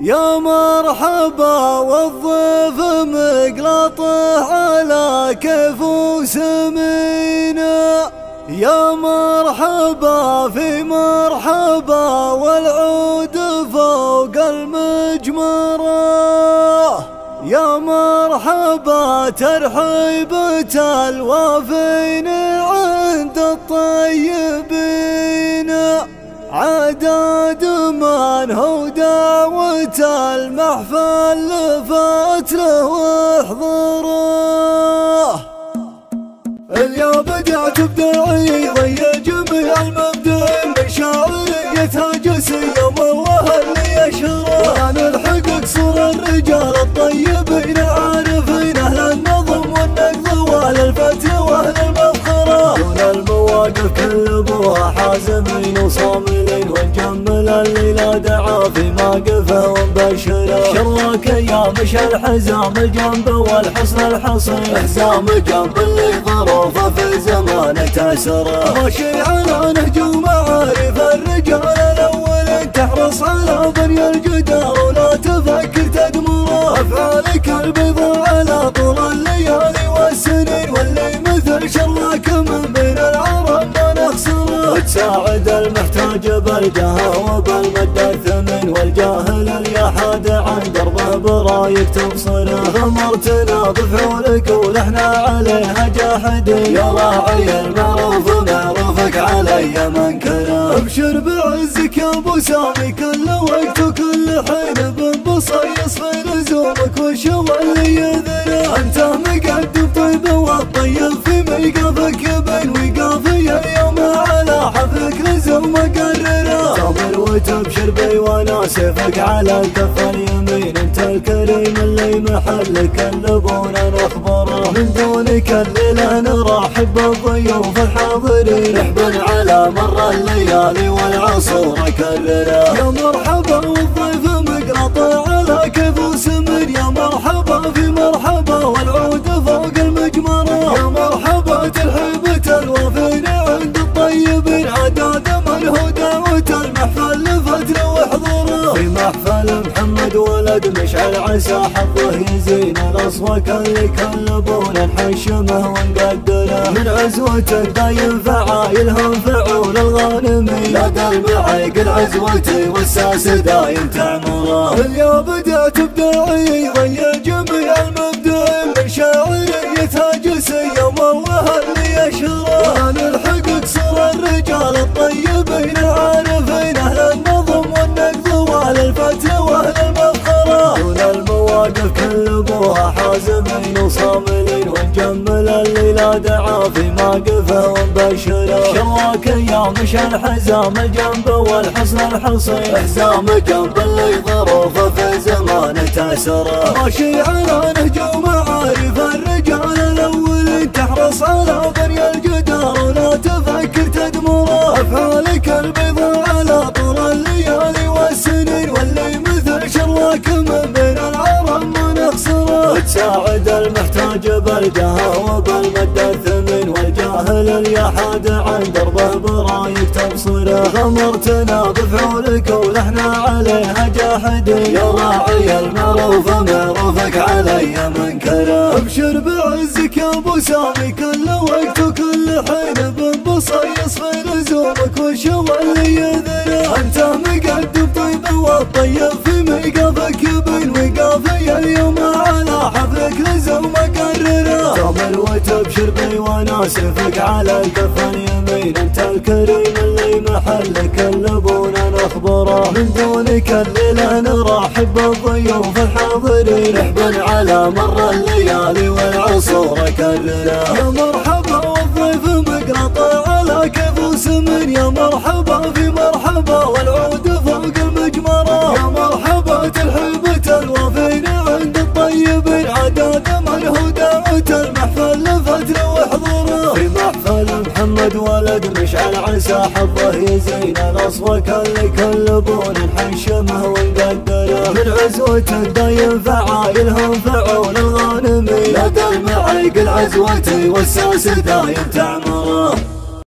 يا مرحبا والضيف مقلطه على كيف وسمينا، يا مرحبا في مرحبا والعود فوق المجمرة، يا مرحبا ترحيبة الوافين عند الطيبين، عداد من هو دعوة المحفل لفت له واحضره. اليوم بدأت بداعي ضي جميع المبدئ من شاعريتها جسي يوم الله اللي يشهره، عن الحقق صور الرجال الطيبين عارفين اهل النظم والنقض واهل الفتح واهل المفخره، دون المواقف كلبوها حازمين وصاملين، ونجمل الليلة دعا في موقفه ومبشره، شراك ايام الحزام الجنب والحصن الحصين، حزام جنب اللي ظروفه في زمانه تأسره، ماشي على نهج ومعارف الرجال الاولين، تحرص على بني الجدار ولا تفكر تدمره، افعالك البيضاء على طول الليالي والسنين، واللي مثل شراك من بين العرب ما نخسره، وتساعد المحتاج بالجاه وبالمد الثمن، والجاهل اليحاد عن دربه برايك تبصره، غمرتنا بفعولك ولحنا عليها جاحدين، يا راعي المعروف معروفك علي منكره، ابشر بعزك يا ابو سامي كل وقت وكل حين، بنبصيص في لزومك والشوى اللي يذره، انت مقدم طيب والطيب في ميقافك يبين وقافي اليوم على حفلك لزوم مقرره، تامر وتبشر بي وانا سيفك على الكف اليمين، انت الكريم اللي محلك اللبونا نخبره، من دونك الليله نرحب بالضيوف الحاضرين، نحبن على مر الليالي والعصور كرره، يا مرحبا والضيف مقلطه على كيف وسمن، يا مرحبا في مرحبا والعود فوق المجمره، يا مرحبا ترحيبة الوافين عند الطيبين، عداد من هو دعوة المحفل لفت له واحضره، في محفل محمد ولد مشعل عسى حظه يزين، الاصوات اللي كلبونا نحشمه ونقدره، من عزوته دايم فعايلهم فعول الغانمين، لدى المعيق عزوتي والساس دايم تعمره، اليوم بدأت بداعي ضي جميع المبدئ من شاعريتها جسي يوم الله اللي يشهره، عن الحقق صور الرجال الطيبين عارفين اهل النظم والنقض واهل الفتح واهل المفخره، دون المواقف كلبوها حازمين وصاملين، ونجمل الليلة دعا في موقفه ومبشره، شراك ايام الحزام الجنب والحصن الحصين، حزام جنب اللي ظروفه في زمانه تأسره، ماشي على نهج ومعارف الرجال الاولين، تحرص على بني الجدار ولا تفكر تدمره، افعالك البيضاء على طول الليالي والسنين، واللي مثل شراك من بين العرب ما نخسره، وتساعد المحتاج بالجاه وبالمد الثمن، والجاهل اليحاد عن دربه برايك تبصره، غمرتنا بفعولك ولحنا عليها جاحدين، يا راعي المعروف معروفك علي منكره، ابشر بعزك يا ابو سامي كل وقت وكل حين، بنبصيص في لزومك والشوى اللي يذره، انت مقدم طيب والطيب في ميقافك يبين وقافي اليوم على حفلك لزوم مقرره، تامر وتبشر بي وانا سيفك على الكف اليمين، انت الكريم اللي محلك اللبونا نخبره، من دونك الليله نرحب بالضيوف الحاضرين، نحبن على مر الليالي والعصور كرره، يا مرحبا والضيف مقلطه على كيف وسمن، يا مرحبا في مرحبا والعود فوق المجمره، يا مرحبا ترحيبة الوافين عند الطيبين، عداد من هو دعوة المحفل لفت له واحضره، في محفل محمد ولد مشعل عسى حظه يزين، الاصوات اللي كلبونا نحشمه ونقدره، من عزوته دايم فعايلهم فعول الغانمين، لدى المعيق عزوتي والساس دايم تعمره.